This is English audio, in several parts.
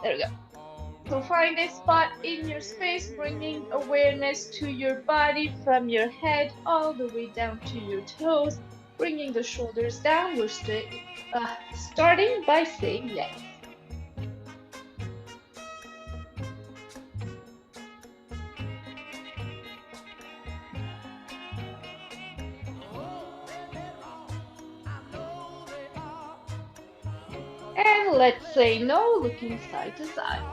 There we go. So find a spot in your space, bringing awareness to your body from your head all the way down to your toes, bringing the shoulders down. We're starting by saying yes. And let's say no, looking side to side.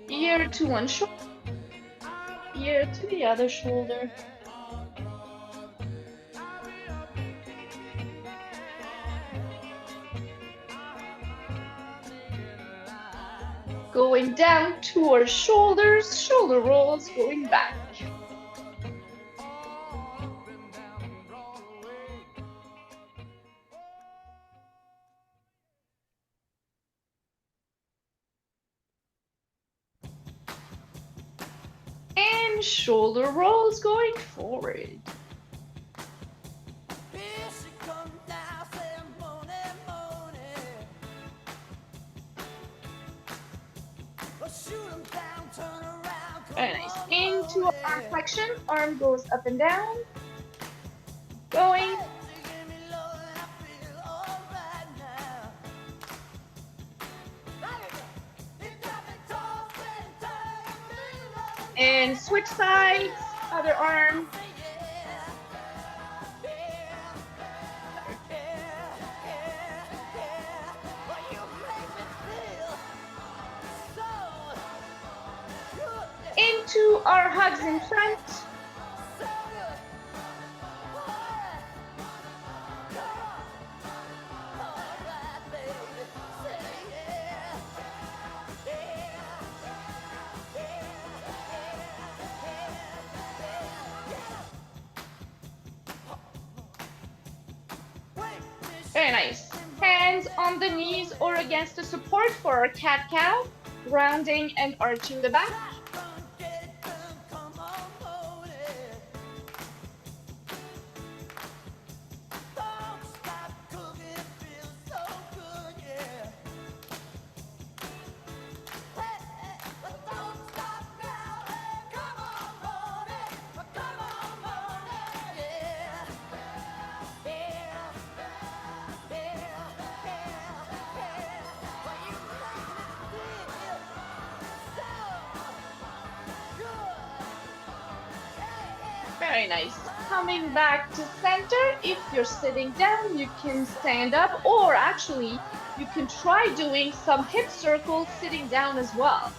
Ear to one shoulder, ear to the other shoulder. Going down to our shoulders, shoulder rolls, going back. And shoulder rolls going forward. Very nice. Into our arm flexion, arm goes up and down. Going. And switch sides, other arm. Into our hugs in front. Very nice. Hands on the knees or against the support for our cat-cow, rounding and arching the back. Very nice. Coming back to center. If you're sitting down, you can stand up, or actually, you can try doing some hip circles sitting down as well.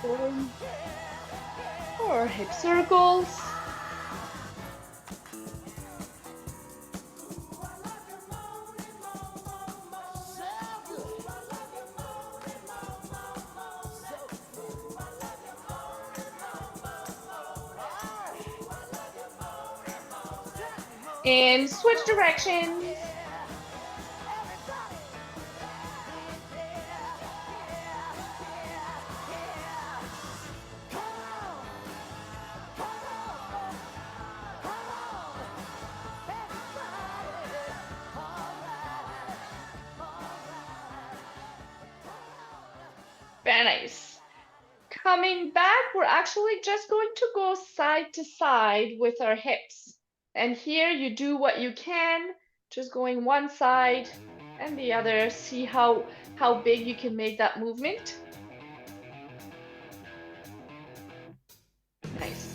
Going for hip circles. And switch directions. Very nice. Coming back, we're actually just going to go side to side with our hips. And here you do what you can, just going one side and the other. See how big you can make that movement. Nice.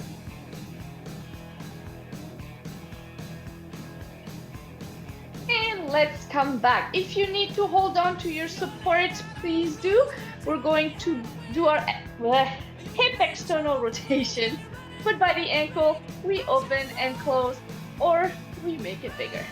And let's come back. If you need to hold on to your support, please do. We're going to do our hip external rotation. Foot by the ankle, we open and close, or we make it bigger.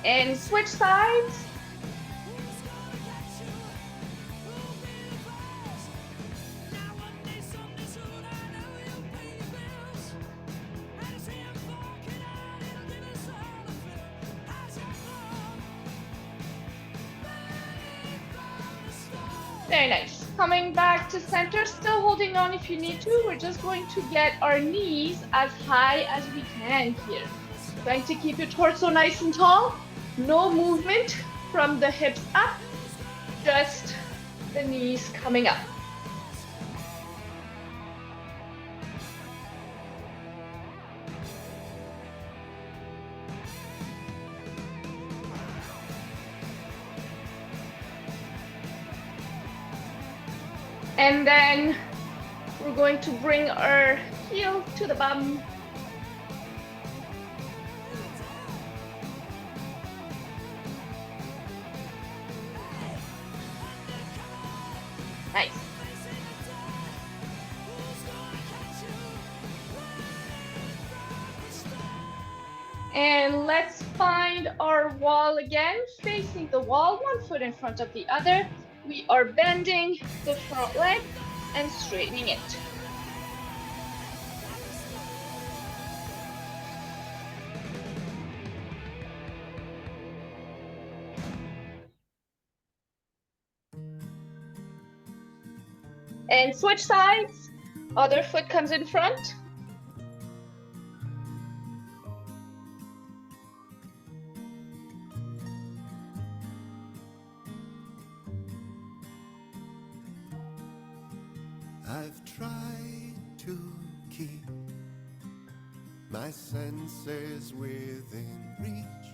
And switch sides. Very nice. Coming back to center, still holding on if you need to. We're just going to get our knees as high as we can here. Trying to keep your torso nice and tall. No movement from the hips up, just the knees coming up. And then we're going to bring our heel to the bum. Nice. And let's find our wall again, facing the wall, one foot in front of the other. We are bending the front leg and straightening it. And switch sides. Other foot comes in front. I've tried to keep my senses within reach,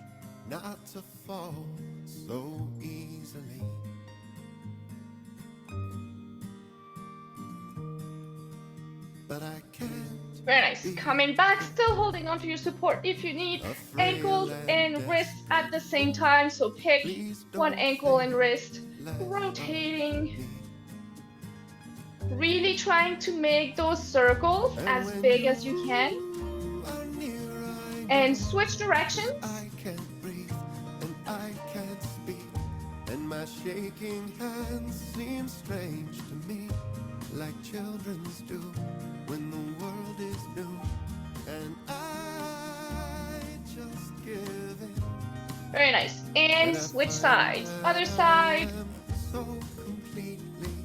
not to fall so easily. But I can't. Very nice. Coming back, still holding onto your support if you need. Ankles and wrists at the same time. So pick one ankle and wrist, rotating. Really trying to make those circles as big as you can. And switch directions. I can't breathe and I can't speak, and my shaking hands seem strange to me, like children's do when the world is new, and I just give in. Very nice. And switch sides. Other side. So completely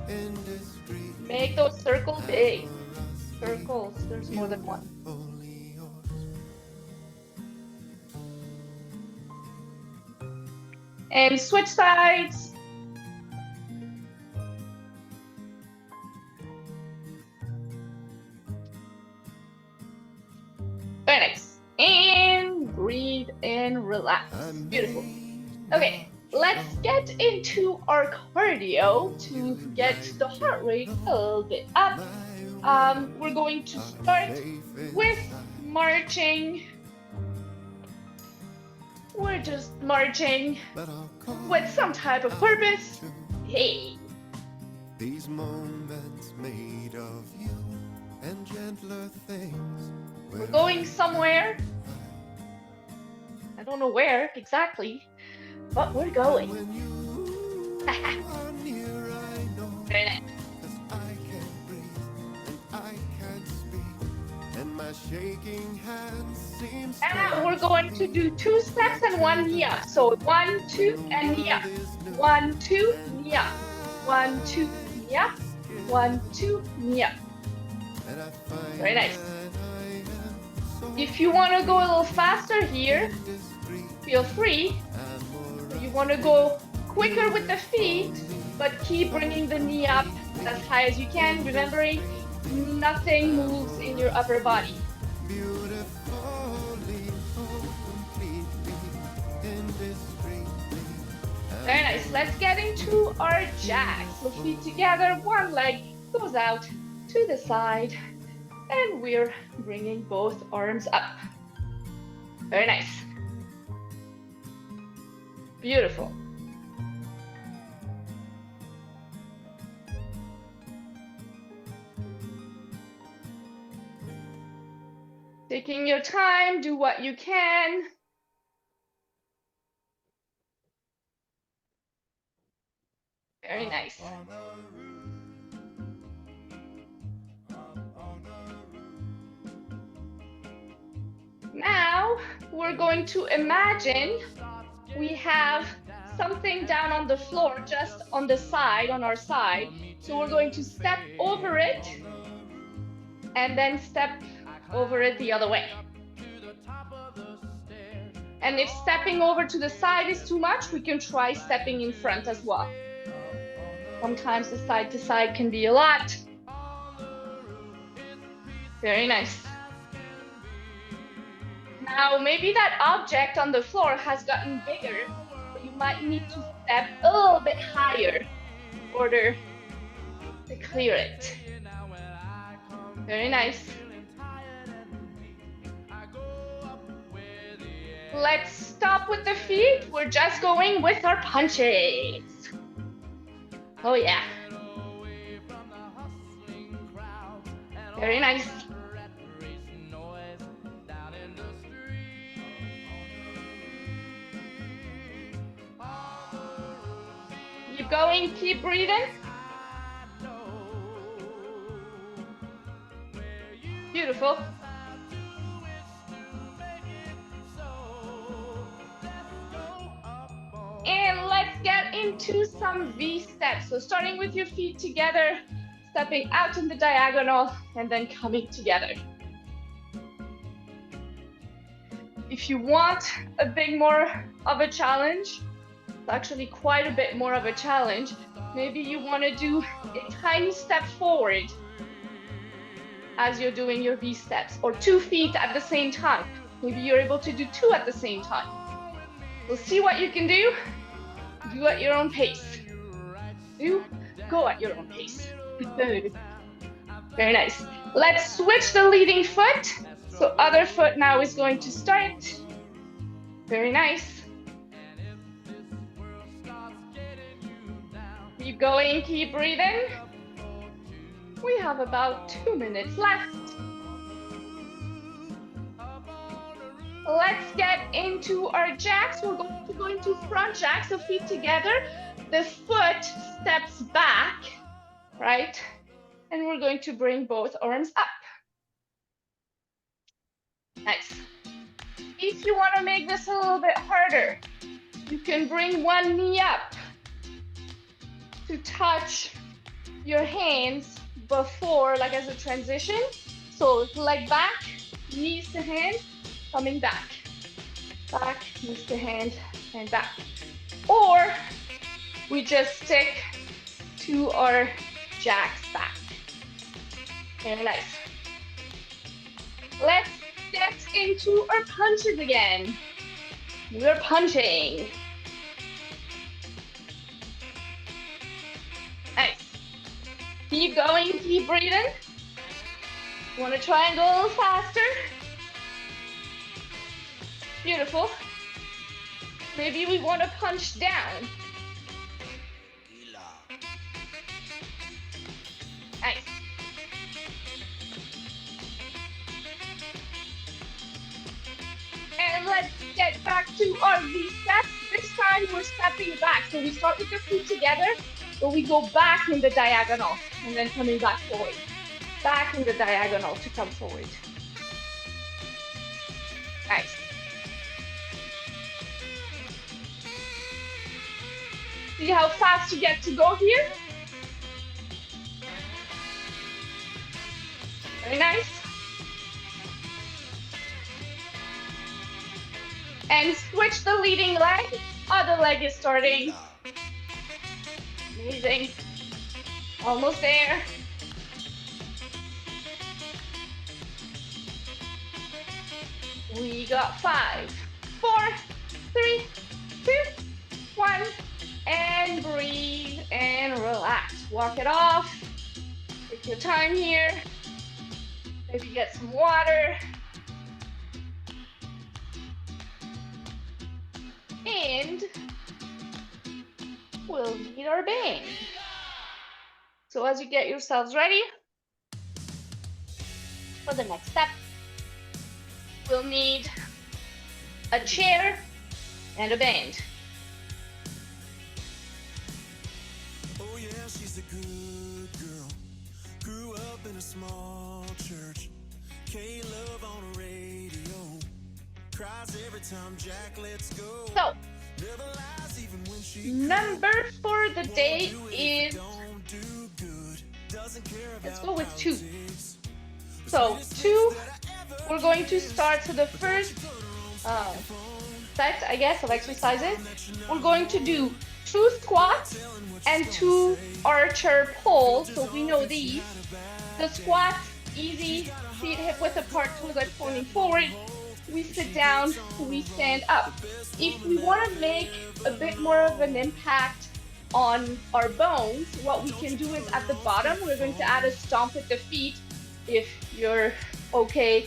indiscreet. Make those circles big. Circles. There's more than one. And switch sides. Very nice. And breathe and relax. Beautiful. Okay, let's get into our cardio to get the heart rate a little bit up. We're going to start with marching. We're just marching with some type of purpose. Hey. These moments made of you and gentler things. We're going somewhere. I don't know where exactly, but we're going. Very nice. And we're going to do 2 steps and 1 knee up. So 1, 2, and knee up. 1, 2, knee up. 1, 2, knee up. 1, 2, knee up. Very nice. If you want to go a little faster here, feel free. If you want to go quicker with the feet, but keep bringing the knee up as high as you can, remembering nothing moves in your upper body. Very nice. Let's get into our jacks. So feet together, one leg goes out to the side, and we're bringing both arms up. Very nice. Beautiful. Taking your time, do what you can. Very nice. Now we're going to imagine we have something down on the floor, just on the side, on our side. So we're going to step over it and then step over it the other way. And if stepping over to the side is too much, we can try stepping in front as well. Sometimes the side to side can be a lot. Very nice. Now, maybe that object on the floor has gotten bigger, but you might need to step a little bit higher in order to clear it. Very nice. Let's stop with the feet. We're just going with our punches. Oh yeah. Very nice. Keep going, keep breathing. Beautiful. And let's get into some V steps. So starting with your feet together, stepping out in the diagonal, and then coming together. If you want a bit more of a challenge, it's actually quite a bit more of a challenge. Maybe you want to do a tiny step forward as you're doing your V steps, or 2 feet at the same time. Maybe you're able to do 2 at the same time. We'll see what you can do. Do at your own pace. Go at your own pace. Very nice. Let's switch the leading foot. So other foot now is going to start. Very nice. Keep going, keep breathing. We have about 2 minutes left. Let's get into our jacks. We're going to go into front jacks, so feet together. The foot steps back, right? And we're going to bring both arms up. Nice. If you want to make this a little bit harder, you can bring one knee up to touch your hands before, like as a transition. So leg back, knees to hand, coming back. Back, knees to hand, and back. Or we just stick to our jacks back. Very nice. Let's get into our punches again. We're punching. Nice. Keep going, keep breathing. Want to try and go a little faster? Beautiful. Maybe we want to punch down. Nice. And let's get back to our V steps. This time we're stepping back. So we start with the feet together, but we go back in the diagonal and then coming back forward. Back in the diagonal to come forward. Nice. See how fast you get to go here? Very nice. And switch the leading leg. Other leg is starting. Amazing. Almost there. We got 5, 4, 3, 2, 1. And breathe and relax. Walk it off. Take your time here. Maybe get some water. And we'll need our band. So as you get yourselves ready for the next step, we'll need a chair and a band. Oh yeah, she's a good girl. Grew up in a small church. K-Love on a radio. Cries every time Jack lets go. So Number for the day is, let's go with 2. So 2, we're going to start. So the first set, I guess, of exercises, we're going to do 2 squats and 2 archer pulls. So we know these. The squats, easy, feet hip width apart, toes are pointing forward. We sit down, we stand up. If we want to make a bit more of an impact on our bones, what we can do is at the bottom, we're going to add a stomp with the feet if you're okay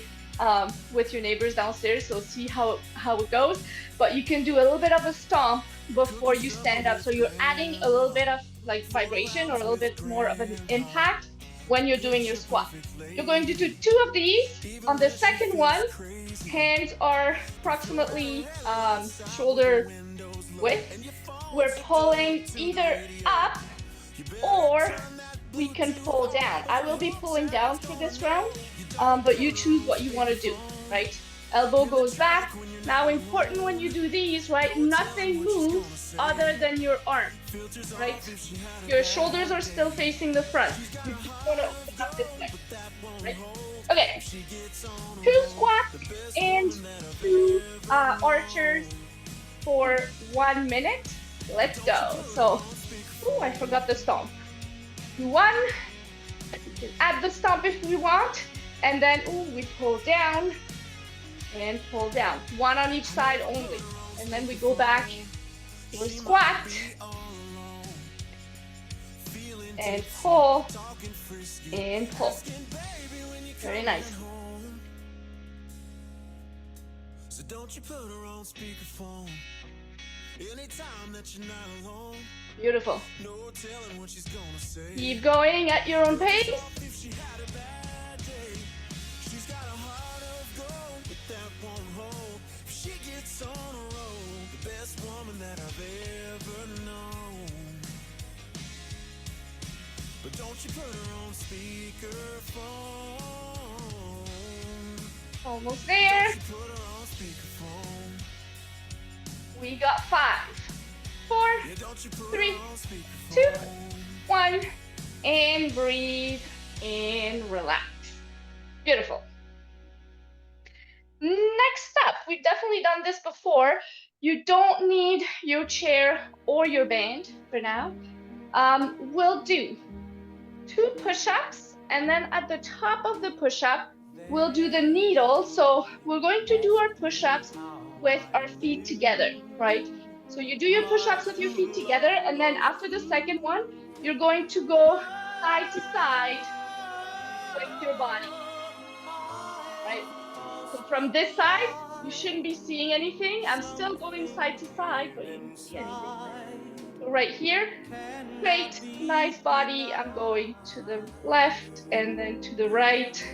with your neighbors downstairs. So see how it goes. But you can do a little bit of a stomp before you stand up. So you're adding a little bit of like vibration or a little bit more of an impact when you're doing your squat. You're going to do 2 of these. On the second one, hands are approximately shoulder width. We're pulling either up or we can pull down. I will be pulling down for this round, but you choose what you want to do, right? Elbow goes back. Now, important when you do these, right? Nothing moves other than your arm, right? Your shoulders are still facing the front. You just want to open up this leg, right? Okay. 2 squats and 2 archers for 1 minute. Let's go. So, I forgot the stomp. Do 1. You can add the stomp if we want. And then, we pull down and pull down. 1 on each side only. And then we go back to a squat. And pull. And pull. Very nice. So don't you put her on speakerphone anytime that you're not alone. Beautiful. No telling what she's gonna say. Keep going at your own pace. If she had a bad day, she's got a heart of gold, but that won't hold. If she gets on a roll, the best woman that I've ever known. But don't you put her on speakerphone. Almost there. We got 5, 4, 3, 2, 1, and breathe and relax. Beautiful. Next up, we've definitely done this before. You don't need your chair or your band for now. We'll do 2 push-ups, and then at the top of the push-up, we'll do the needle. So we're going to do our push-ups with our feet together, right? So you do your push-ups with your feet together, and then after the second one, you're going to go side to side with your body, right? So from this side, you shouldn't be seeing anything. I'm still going side to side, but you don't see anything. So right here, great, nice body. I'm going to the left and then to the right,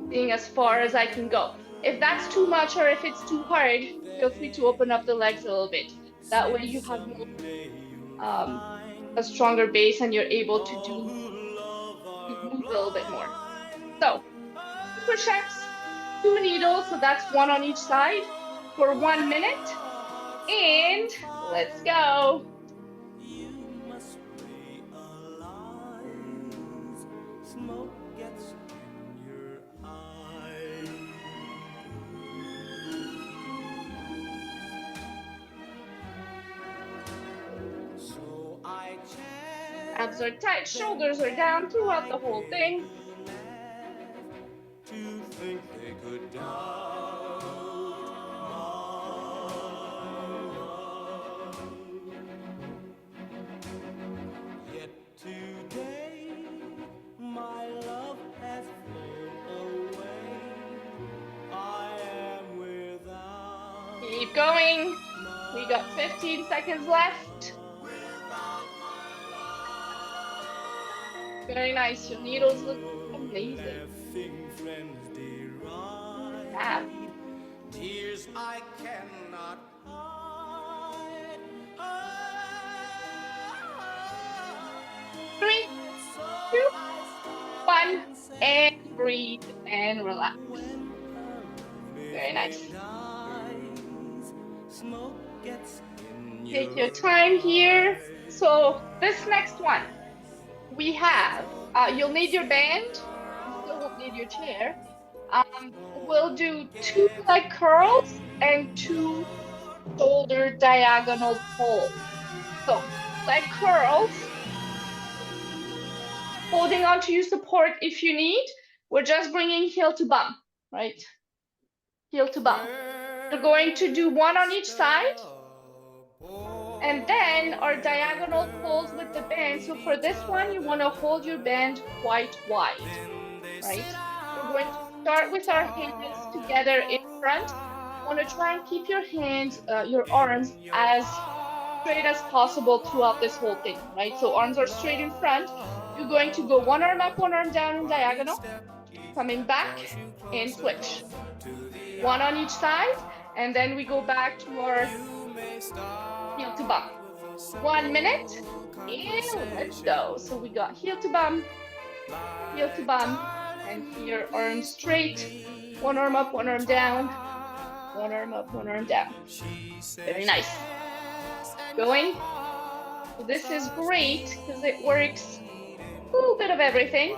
being as far as I can go. If that's too much or if it's too hard, feel free to open up the legs a little bit. That way you have more, a stronger base and you're able to move a little bit more. So, push-ups, 2 needles, so that's 1 on each side for 1 minute. And let's go. Abs are tight, shoulders are down throughout the whole thing. Yet today, my love has flown away. I am without. Keep going. We got 15 seconds left. Very nice. Your needles look amazing. Yeah. Tears I cannot hide. 3, 2, 1, and breathe and relax. Very nice. Smoke gets in Take your time here. So this next one, we have, you'll need your band. You still won't need your chair. We'll do 2 leg curls and 2 shoulder diagonal pulls. So leg curls, holding on to your support if you need. We're just bringing heel to bum, right? Heel to bum. We're going to do 1 on each side. And then our diagonal pulls with the band. So for this one, you want to hold your band quite wide, right? We're going to start with our hands together in front. You want to try and keep your hands, your arms as straight as possible throughout this whole thing, right? So arms are straight in front. You're going to go 1 arm up, 1 arm down in diagonal, coming back and switch. 1 on each side, and then we go back to our heel to bum. 1 minute, and let's go. So we got heel to bum, and here arms straight. 1 arm up, 1 arm down, 1 arm up, 1 arm down. Very nice. Going. So this is great because it works a little bit of everything.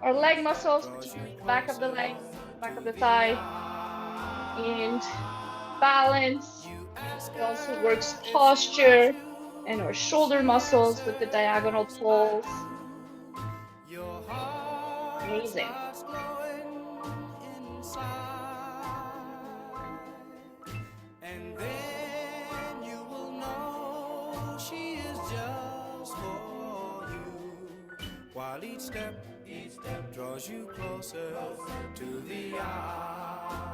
Our leg muscles, particularly the back of the leg, back of the thigh, and balance. It also works posture and our shoulder muscles with the diagonal pulls. Amazing. And then you will know she is just for you. While each step draws you closer to the eye.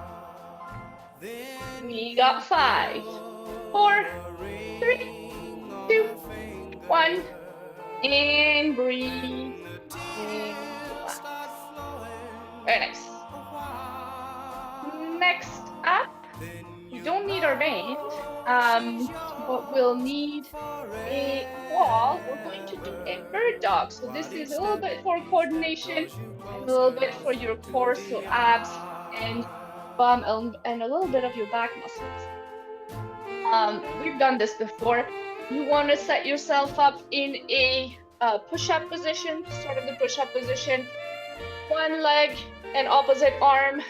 We got 5, 4, 3, 2, 1, and breathe. And relax. Very nice. Next up, we don't need our band, but we'll need a wall. We're going to do a bird dog. So this is a little bit for coordination and a little bit for your core, so abs and bum and a little bit of your back muscles. We've done this before. You want to set yourself up in a push-up position, start of the push-up position. 1 leg and opposite arm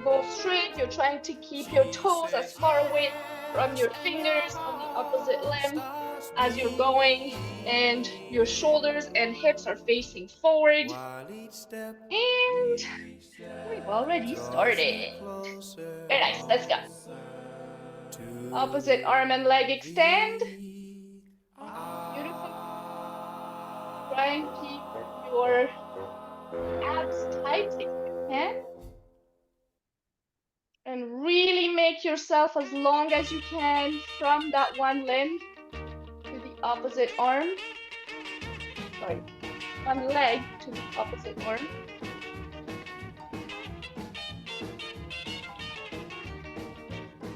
go straight. You're trying to keep your toes as far away from your fingers on the opposite limb as you're going, and your shoulders and hips are facing forward. And we've already started. Very nice, let's go. Opposite arm and leg extend. Beautiful. Try and keep your abs tight if you can. And really make yourself as long as you can from that 1 limb to the opposite arm. Sorry, 1 leg to the opposite arm.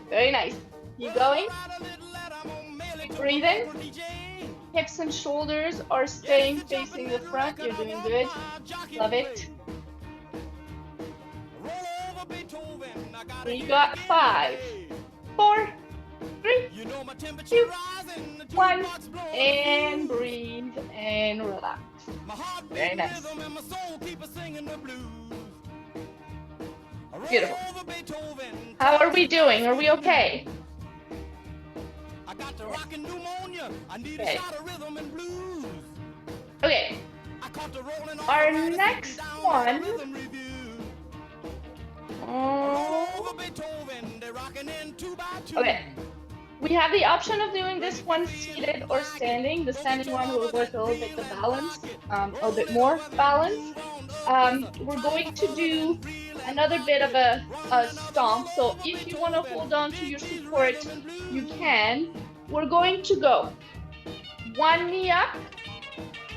Very nice. Keep going. Keep breathing. Hips and shoulders are staying facing the front. You're doing good. Love it. You got 5, 4, 3, 2, 1, and breathe and relax. Very nice. Beautiful. How are we doing? Are we okay? Okay. Okay. Our next one. Okay. We have the option of doing this one seated or standing. The standing one will work a little bit the balance, a little bit more balance. We're going to do another bit of a stomp. So if you want to hold on to your support, you can. We're going to go 1 knee up,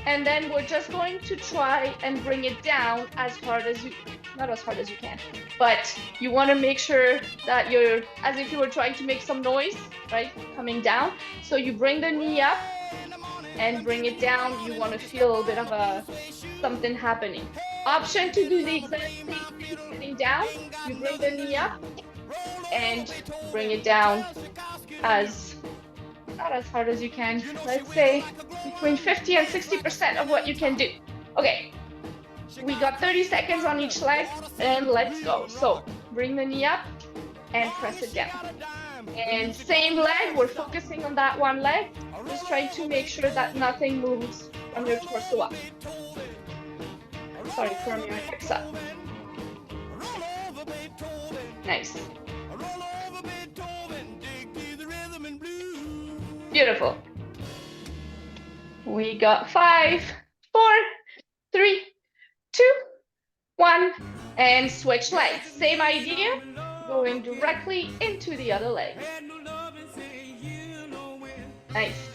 and then we're just going to try and bring it down as hard as you, not as hard as you can, but you want to make sure that you're, as if you were trying to make some noise, right? Coming down. So you bring the knee up and bring it down. You want to feel a little bit of something happening. Option to do the exact same thing sitting down. You bring the knee up and bring it down as not as hard as you can. Let's say between 50 and 60% of what you can do. Okay, we got 30 seconds on each leg, and let's go. So bring the knee up and press it down. And same leg, we're focusing on that one leg, just trying to make sure that nothing moves from your torso up. Sorry, from your hips up. Nice. Beautiful. We got 5, 4, 3, 2, 1, and switch legs. Same idea, going directly into the other leg. Nice.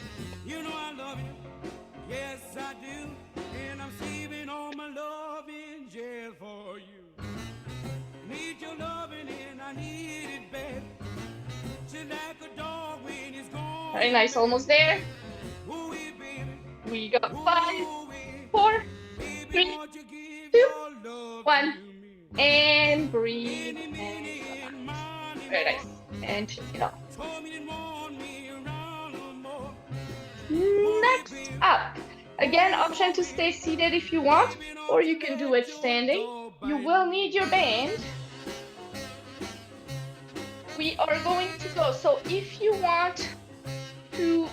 Yes, I do, and I'm saving all my love in jail for you. Need your loving and I need it bad. Like a dog when he's gone. Very nice, almost there. We got 5, 4, 3, 2, 1, and breathe. And very nice. And shake it off. Next up, again, option to stay seated if you want, or you can do it standing. You will need your band. We are going to go, so if you want to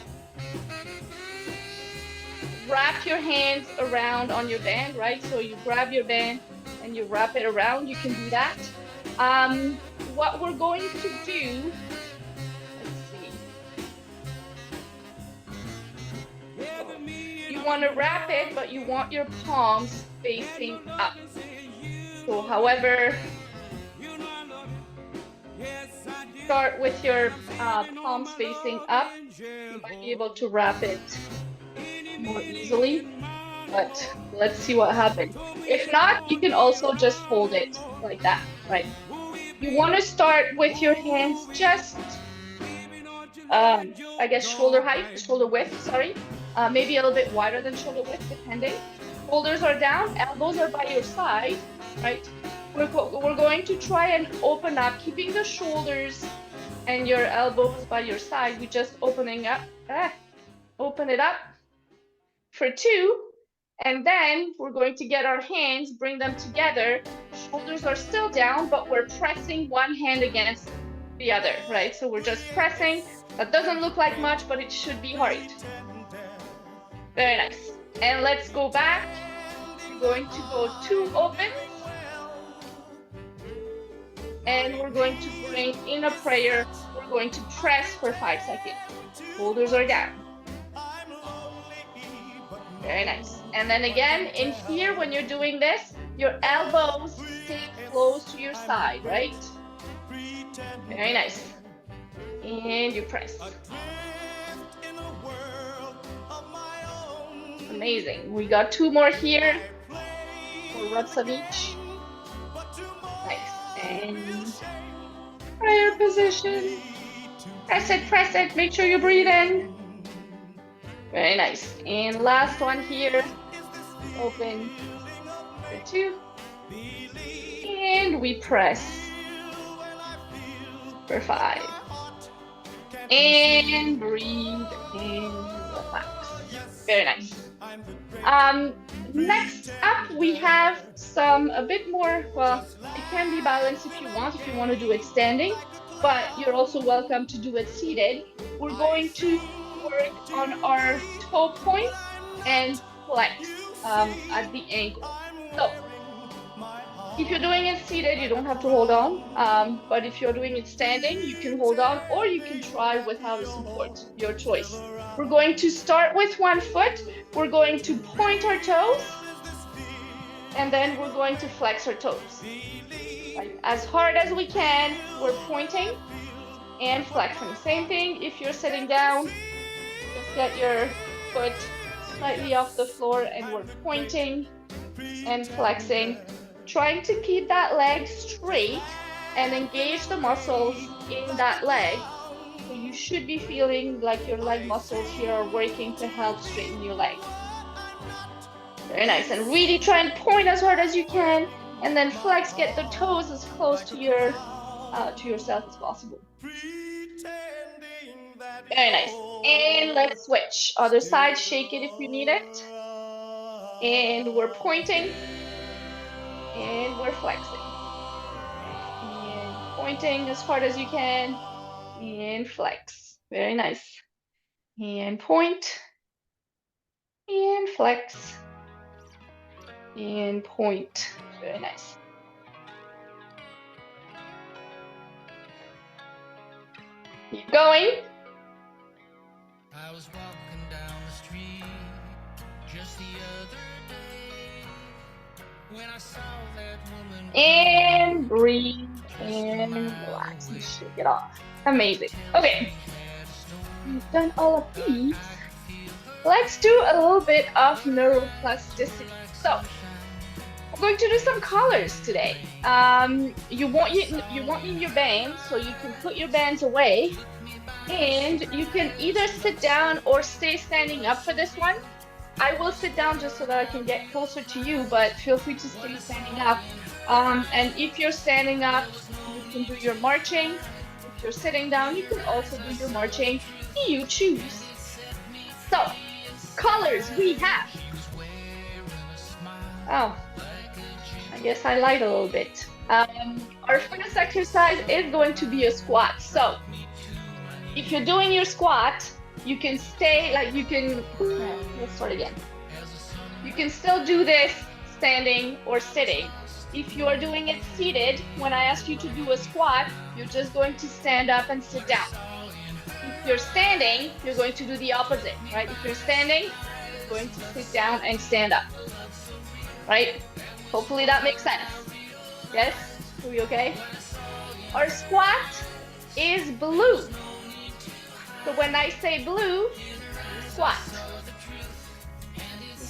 wrap your hands around on your band, right? So you grab your band and you wrap it around, you can do that. What we're going to do, you want to wrap it, but you want your palms facing up. So however, start with your palms facing up. You might be able to wrap it more easily, but let's see what happens. If not, you can also just hold it like that, right? You want to start with your hands just, I guess, shoulder height, shoulder width, sorry. Maybe a little bit wider than shoulder width, depending. Shoulders are down, elbows are by your side, right? We're going to try and open up, keeping the shoulders and your elbows by your side. We're just opening up, open it up for 2. And then we're going to get our hands, bring them together. Shoulders are still down, but we're pressing one hand against the other, right? So we're just pressing. That doesn't look like much, but it should be hard. Very nice. And let's go back. We're going to go 2 opens. And we're going to bring in a prayer. We're going to press for 5 seconds. Shoulders are down. Very nice. And then again, in here, when you're doing this, your elbows stay close to your side, right? Very nice. And you press. Amazing. We got 2 more here. 4 reps of each. Nice. And prayer position. Press it, press it. Make sure you breathe in. Very nice. And last one here. Open for 2. And we press for 5. And breathe and relax. Very nice. Next up, we have a bit more, well, it can be balanced if you want to do it standing, but you're also welcome to do it seated. We're going to work on our toe points and flex at the ankle. So if you're doing it seated, you don't have to hold on, but if you're doing it standing, you can hold on, or you can try without a support, your choice. We're going to start with one foot. We're going to point our toes, and then we're going to flex our toes. Right? As hard as we can, we're pointing and flexing. Same thing if you're sitting down, just get your foot slightly off the floor, and we're pointing and flexing, trying to keep that leg straight and engage the muscles in that leg. So you should be feeling like your leg muscles here are working to help straighten your leg. Very nice. And really try and point as hard as you can, and then flex, get the toes as close to yourself as possible. Very nice. And let's switch. Other side, shake it if you need it. And we're pointing. And we're flexing. And pointing as hard as you can. And flex. Very nice. And point. And flex. And point. Very nice. Keep going. I was walking down the street just the other day when I saw that woman. And breathe and relax and shake it off. Amazing. Okay. We've done all of these. Let's do a little bit of neuroplasticity. So we're going to do some colors today. You won't need your bands, so you can put your bands away. And you can either sit down or stay standing up for this one. I will sit down just so that I can get closer to you, but feel free to stay standing up. And if you're standing up, you can do your marching. If you're sitting down, you can also do your marching. You choose. So, colors we have. Oh, I guess I lied a little bit. Our first exercise is going to be a squat. So, if you're doing your squat, you can stay, let's start again. You can still do this standing or sitting. If you are doing it seated, when I ask you to do a squat, you're just going to stand up and sit down. If you're standing, you're going to do the opposite, right? If you're standing, you're going to sit down and stand up, right? Hopefully that makes sense. Yes? Are we okay? Our squat is blue. So when I say blue, squat.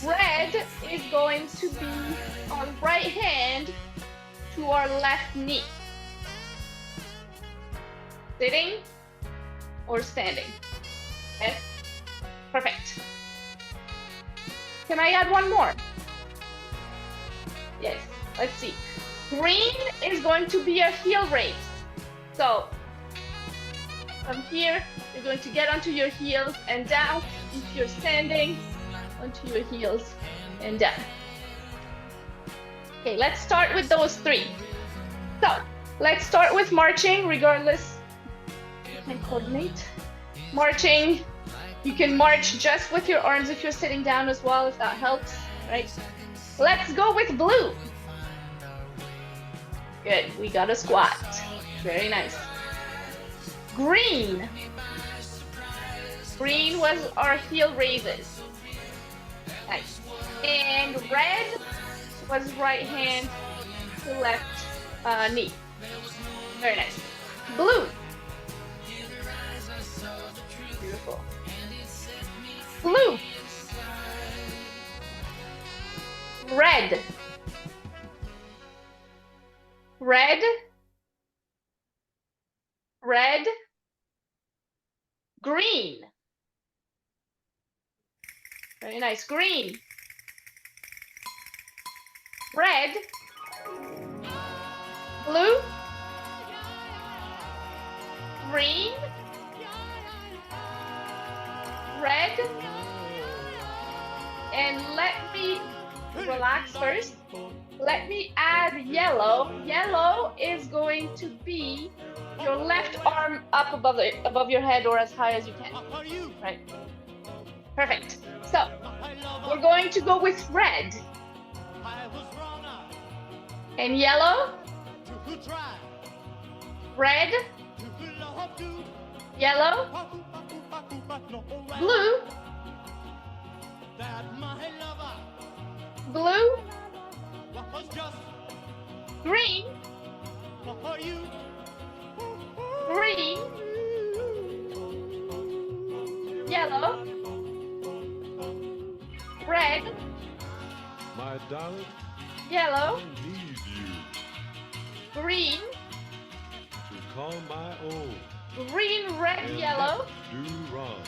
Red is going to be our right hand to our left knee. Sitting or standing. Okay? Perfect. Can I add one more? Yes, let's see. Green is going to be a heel raise. So from here, you're going to get onto your heels and down. If you're standing, onto your heels and down. Okay, let's start with those three. So let's start with marching, regardless. You can coordinate. Marching, you can march just with your arms if you're sitting down as well, if that helps, right? Let's go with blue. Good, we got a squat. Very nice. Green. Green was our heel raises. Nice. And red was right hand to left knee. Very nice. Blue. Beautiful. Blue. Red. Red. Red. Green. Very nice. Green. Red. Blue. Green. Red. And let me relax first. Let me add yellow. Yellow is going to be your left arm up above your head or as high as you can. Right. Perfect. So we're going to go with red and yellow. Red, yellow, blue, blue, green, green, yellow, red, my darling, yellow, I need you green, to call my own. Green, red, and yellow. Do wrong.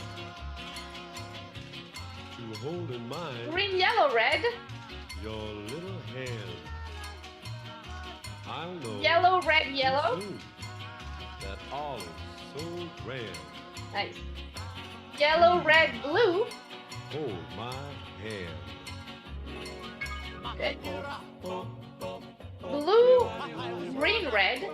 To hold in mind Green, yellow, red. your little hand. I'll know Yellow, red, yellow. soon that all is so grand. Nice. Yellow, red, blue. Hold my hand. Good. Blue, green, red.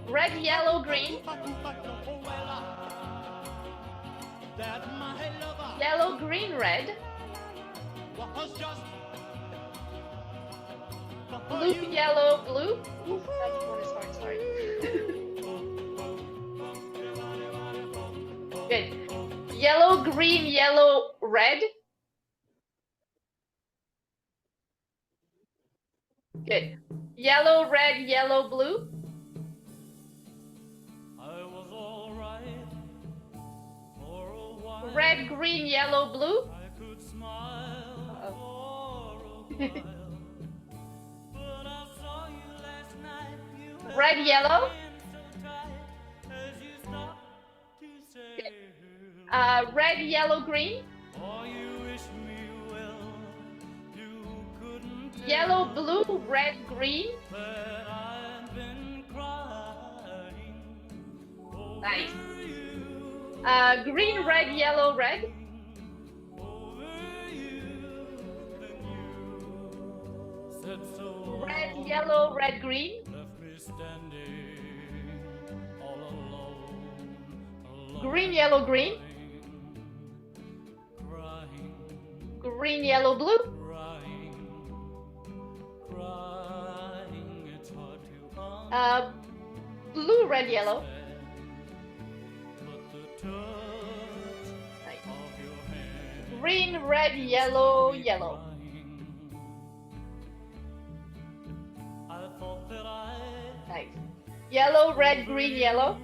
Red, yellow, green. Yellow, green, red. Blue, yellow, blue. Ooh, that one is hard, sorry. Good. Yellow, green, yellow, red. Good. Yellow, red, yellow, blue. Red, green, yellow, blue. Red, yellow. Red, yellow, green. Yellow, blue, red, green. Nice. Green, red, yellow, red. Red, yellow, red, green. Green, yellow, green. Green, yellow, blue. Blue, red, yellow. Nice. Green, red, yellow, yellow. Nice. Yellow, red, green, yellow.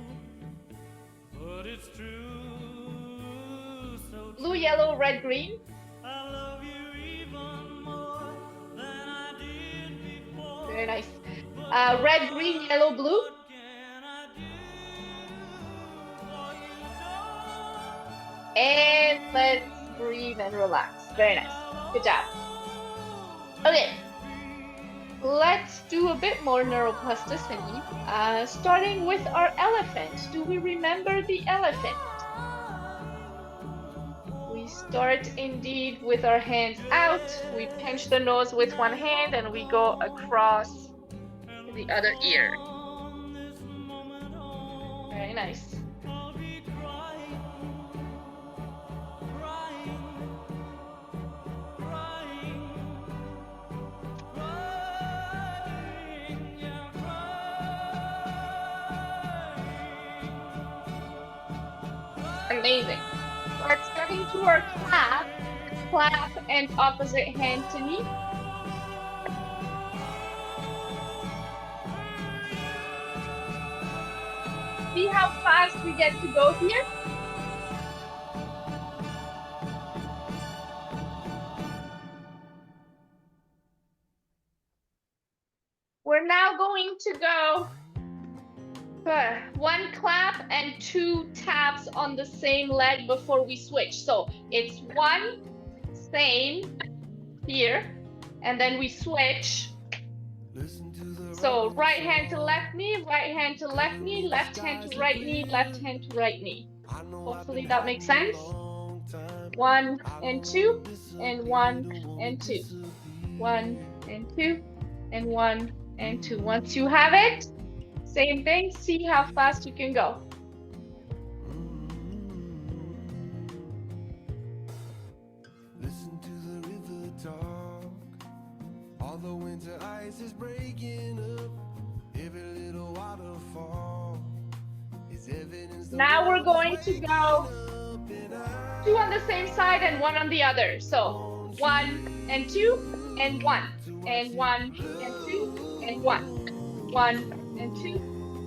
Blue, yellow, red, green. Very nice. Red, green, yellow, blue. And let's breathe and relax. Very nice. Good job. Okay. Let's do a bit more neuroplasticity. Starting with our elephant. Do we remember the elephant? We start indeed with our hands out. We pinch the nose with one hand and we go across the other ear. Very nice. Amazing. Let's get into our clap. Clap and opposite hand to knee. See how fast we get to go here? We're now going to go one clap and two taps on the same leg before we switch. So it's one, same here, and then we switch. So right hand to left knee, right hand to left knee, left hand to right knee, left hand to right knee. Hopefully that makes sense. One and two, and one and two. One and two, and one and two. Once you have it, same thing, see how fast you can go. Listen to the river talk. All the winter ice is breaking up. Every little waterfall is evidence. Now we're going to go two on the same side and one on the other. So one and two and one and one and two and one. One and two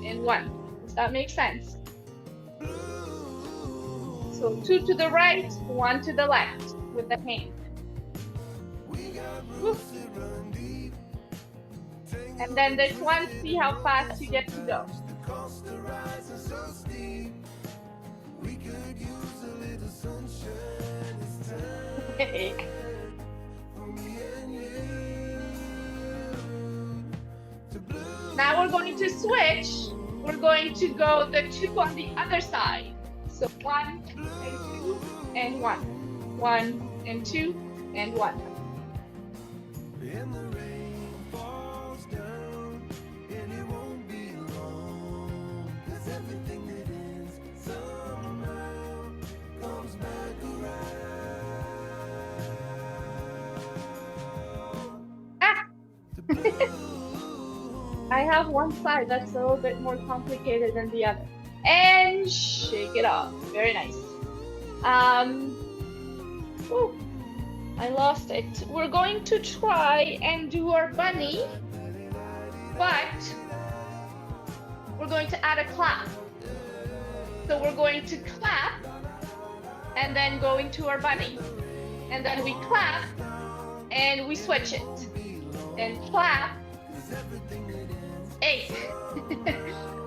and one. Does that make sense? So two to the right, one to the left with the hand. Woo. And then this one, see how fast you get to go. Now we're going to switch. We're going to go the 2 on the other side. So 1 and 2 and 1. 1 and 2 and 1. And the rain falls down, and it won't be long. 'Cause everything that ends somehow comes back around. Ah! I have one side that's a little bit more complicated than the other. And shake it off. Very nice. Whew, I lost it. We're going to try and do our bunny, but we're going to add a clap. So we're going to clap and then go into our bunny. And then we clap and we switch it. And clap. Hey.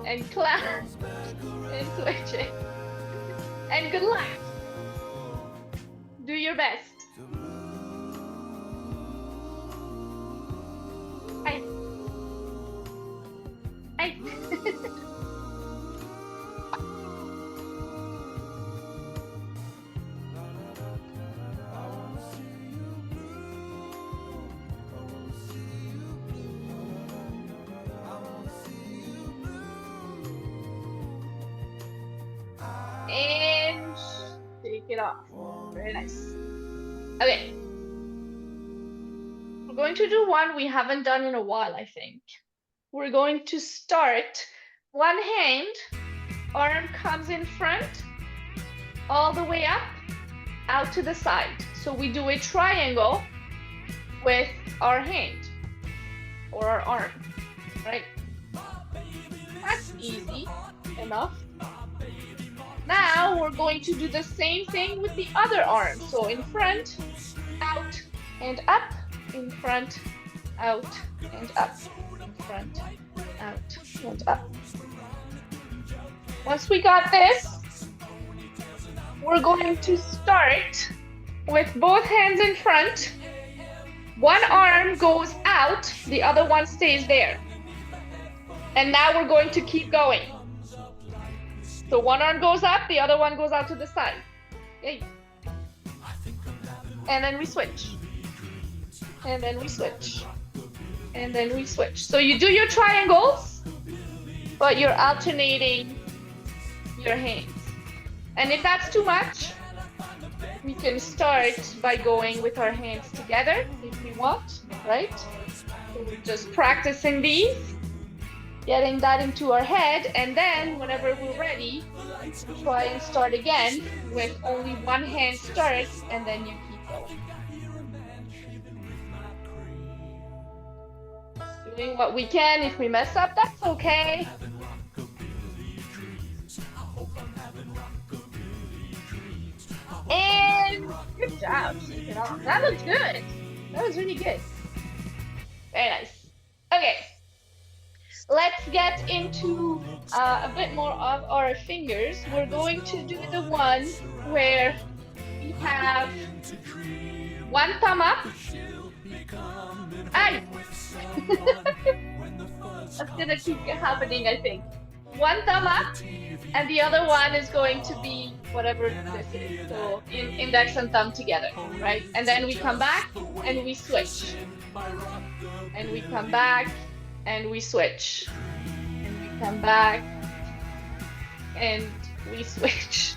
And clap and switch it. And good luck. Do your best. Hi. Hi. And take it off. Very nice. Okay. We're going to do one we haven't done in a while, I think. We're going to start one hand, arm comes in front, all the way up, out to the side. So we do a triangle with our hand or our arm, right? That's easy enough. Now we're going to do the same thing with the other arm. So in front, out and up, in front, out and up, in front, out and up. Once we got this, we're going to start with both hands in front. One arm goes out, the other one stays there. And now we're going to keep going. So one arm goes up, the other one goes out to the side. Okay. And then we switch. And then we switch. And then we switch. So you do your triangles, but you're alternating your hands. And if that's too much, we can start by going with our hands together if we want, right? So we're just practicing these, getting that into our head, and then whenever we're ready, try and start again with only one hand starts, and then you keep going. Doing what we can. If we mess up, that's okay. And good job. Shake it off. That was good. That was really good. Very nice. Okay. Let's get into a bit more of our fingers. We're going to do the one where we have one thumb up. Ay! That's gonna keep happening, I think. One thumb up, and the other one is going to be whatever this is. So index and thumb together, right? And then we come back and we switch. And we come back and we switch. And we come back and we switch.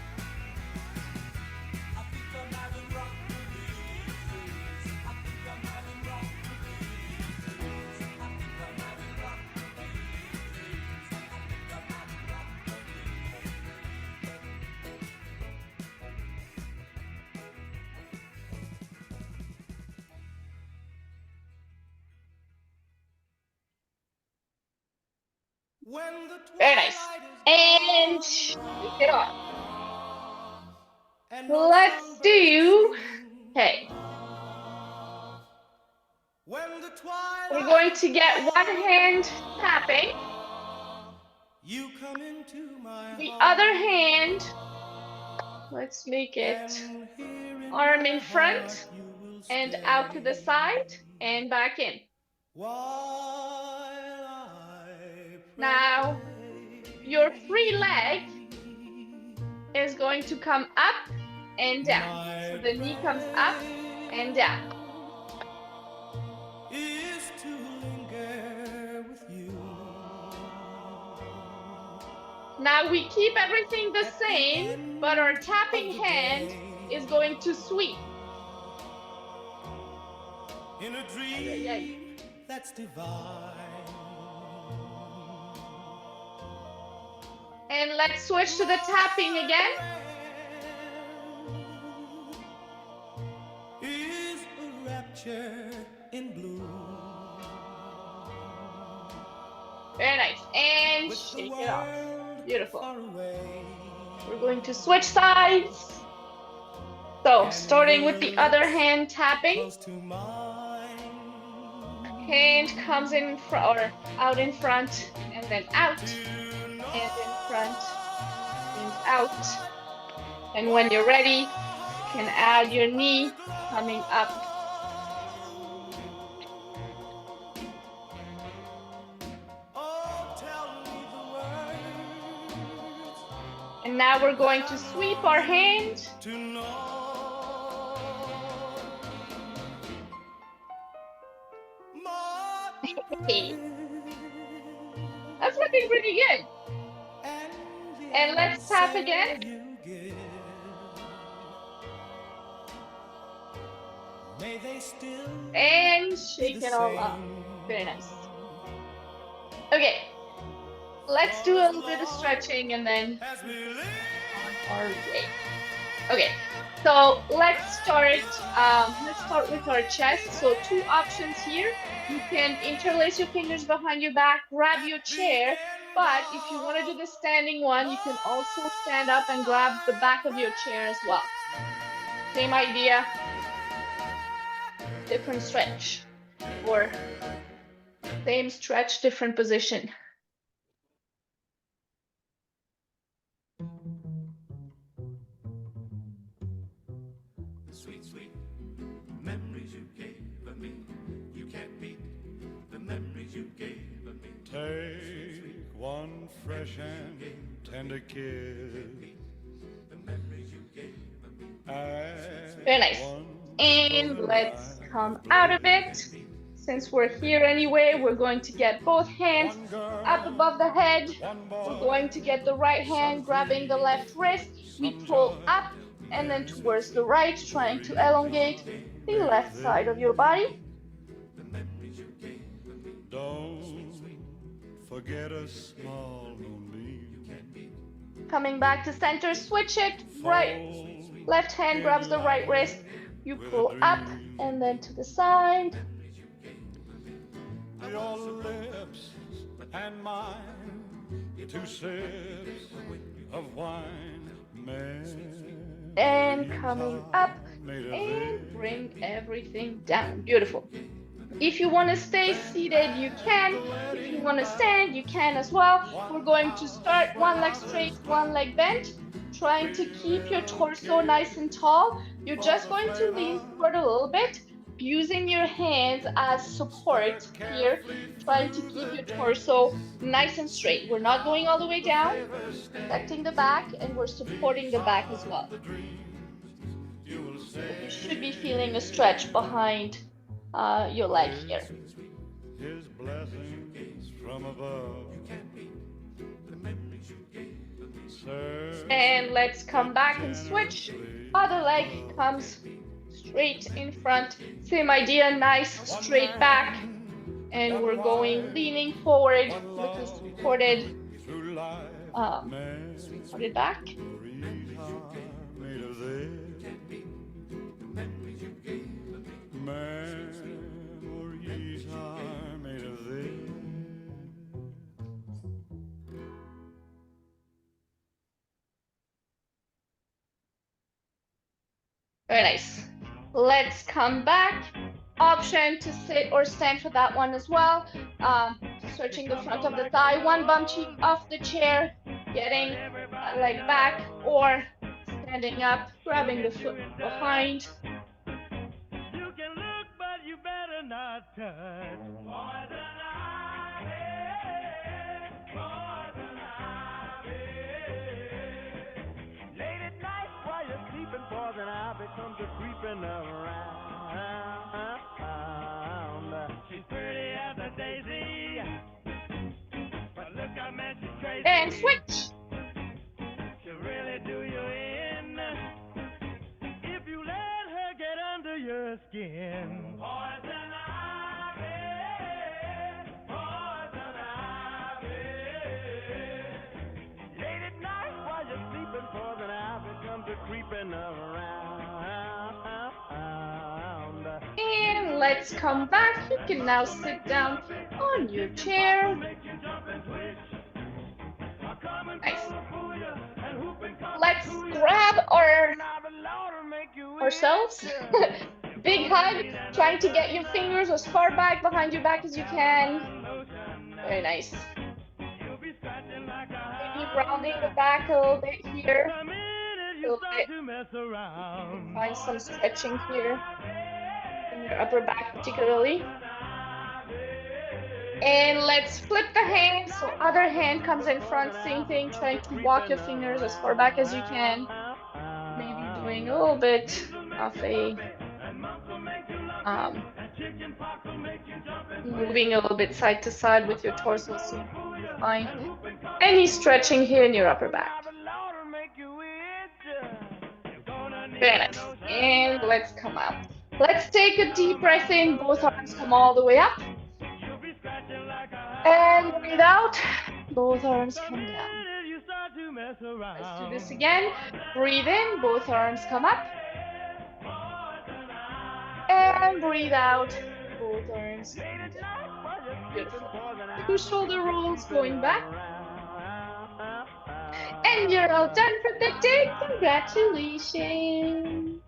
Very nice. And take it off. Let's do, okay. We're going to get one hand tapping. The other hand, let's make it arm in front and out to the side and back in. your free leg is going to come up and down. So the knee comes up and down. Is to linger with you. Now we keep everything the same, but our tapping hand is going to sweep. In a dream that's divine. And let's switch to the tapping again. Is a rapture in blue. Very nice. And shake it off. Beautiful. We're going to switch sides. So starting with the other hand tapping. Hand comes in front or out in front and then out. And in front and out. And when you're ready, you can add your knee coming up. And now we're going to sweep our hand. That's looking pretty good. And let's tap again. And shake it all up. Very nice. Okay. Let's do a little bit of stretching and then on our way. Okay. So let's start with our chest. So two options here. You can interlace your fingers behind your back, grab your chair, but if you want to do the standing one, you can also stand up and grab the back of your chair as well. Same idea, different stretch, or same stretch, different position. Sweet, sweet memories you gave me. You can't beat the memories you gave me. Take one fresh and tender kiss. The memories you gave me. Very nice. And let's come out of it. Since we're here anyway, we're going to get both hands up above the head. We're going to get the right hand grabbing the left wrist. We pull up and then towards the right, trying to elongate the left side of your body. Don't forget a small moonbeam. Coming back to center, switch it. Right, left hand grabs the right wrist. You pull up and then to the side. Your lips and mine, two sips of wine. And coming up and bring everything down. Beautiful. If you want to stay seated, you can. If you want to stand, you can as well. We're going to start one leg straight, one leg bent, trying to keep your torso nice and tall. You're just going to lean forward a little bit, using your hands as support here, trying to keep your torso nice and straight. We're not going all the way down, protecting the back, and we're supporting the back as well. You should be feeling a stretch behind your leg here. His blessings from above. And let's come back and switch. Other leg comes straight in front. Same idea, nice straight back. And we're going leaning forward, looking supported. Supported back. Very nice. Let's come back. Option to sit or stand for that one as well. Stretching the front of the thigh, one bum cheek off the chair, getting that leg back, or standing up, grabbing the foot behind. You can look, but you better not touch. More than I, more than I. comes a creeping around. She's pretty as a daisy, but look, I meant she's crazy. And switch. She'll really do you in if you let her get under your skin. Poison ivy, poison ivy. Late at night while you're sleeping, poison ivy comes a creeping around. And let's come back. You can now sit down on your chair. Nice. Let's grab ourselves. Big hug. Trying to get your fingers as far back behind your back as you can. Very nice. Maybe rounding the back a little bit here. A little bit. Find some stretching here in your upper back particularly. And let's flip the hand, so other hand comes in front, same thing, trying to walk your fingers as far back as you can. Maybe doing a little bit of a, moving a little bit side to side with your torso, so you find any stretching here in your upper back. Very nice. And let's come out. Let's take a deep breath in, both arms come all the way up. And breathe out, both arms come down. Let's do this again. Breathe in, both arms come up. And breathe out, both arms come down. Beautiful. 2 shoulder rolls going back. And you're all done for the day. Congratulations.